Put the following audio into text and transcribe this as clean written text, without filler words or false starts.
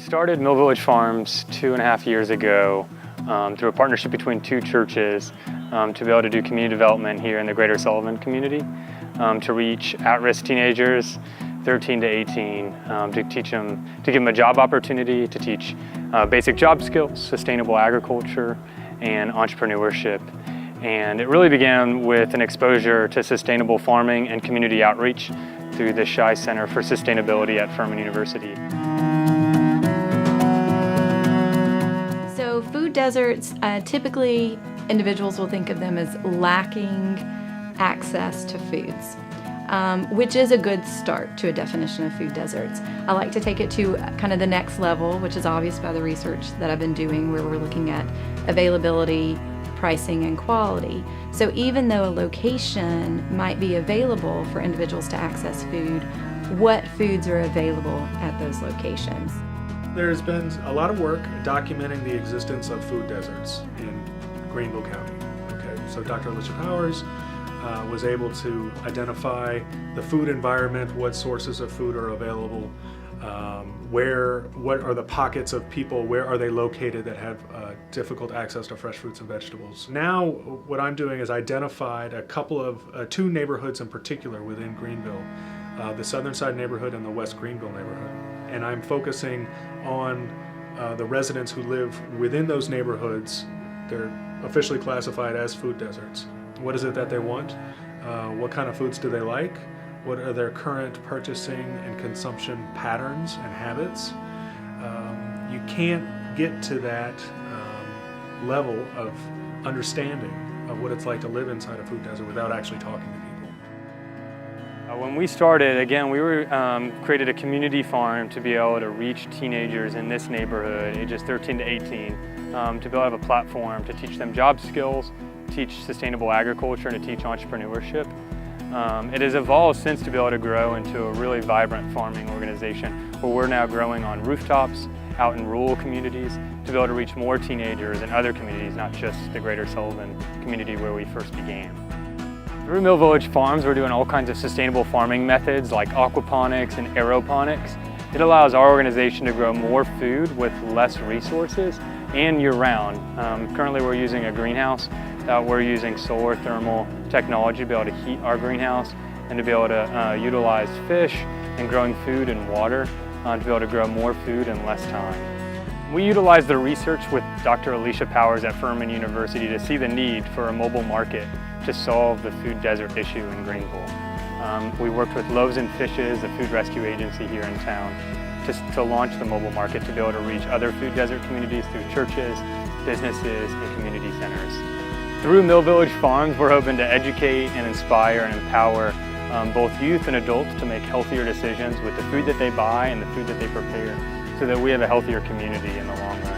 Started Mill Village Farms 2.5 years ago through a partnership between two churches to be able to do community development here in the greater Sullivan community, to reach at-risk teenagers 13 to 18, to teach them, to give them a job opportunity, to teach basic job skills, sustainable agriculture, and entrepreneurship. And it really began with an exposure to sustainable farming and community outreach through the Shy Center for Sustainability at Furman University. So food deserts, typically individuals will think of them as lacking access to foods, which is a good start to a definition of food deserts. I like to take it to kind of the next level, which is obvious by the research that I've been doing, where we're looking at availability, pricing, and quality. So even though a location might be available for individuals to access food, what foods are available at those locations? There's been a lot of work documenting the existence of food deserts in Greenville County. Okay, so Dr. Alicia Powers was able to identify the food environment, what sources of food are available, what are the pockets of people, where are they located that have difficult access to fresh fruits and vegetables. Now what I'm doing is identified a couple of, two neighborhoods in particular within Greenville, the Southern Side neighborhood and the West Greenville neighborhood. And I'm focusing on the residents who live within those neighborhoods. They're officially classified as food deserts. What is it that they want? What kind of foods do they like? What are their current purchasing and consumption patterns and habits? You can't get to that level of understanding of what it's like to live inside a food desert without actually talking to people. When we started, again, we created a community farm to be able to reach teenagers in this neighborhood, ages 13 to 18, to be able to have a platform to teach them job skills, teach sustainable agriculture, and to teach entrepreneurship. It has evolved since to be able to grow into a really vibrant farming organization where we're now growing on rooftops, out in rural communities, to be able to reach more teenagers in other communities, not just the greater Sullivan community where we first began. Through Mill Village Farms, we're doing all kinds of sustainable farming methods like aquaponics and aeroponics. It allows our organization to grow more food with less resources and year-round. Currently we're using a greenhouse. We're using solar thermal technology to be able to heat our greenhouse and to be able to utilize fish and growing food and water to be able to grow more food in less time. We utilize the research with Dr. Alicia Powers at Furman University to see the need for a mobile market to solve the food desert issue in Greenville. We worked with Loaves and Fishes, a food rescue agency here in town, to launch the mobile market to be able to reach other food desert communities through churches, businesses, and community centers. Through Mill Village Farms, we're hoping to educate and inspire and empower both youth and adults to make healthier decisions with the food that they buy and the food that they prepare, so that we have a healthier community in the long run.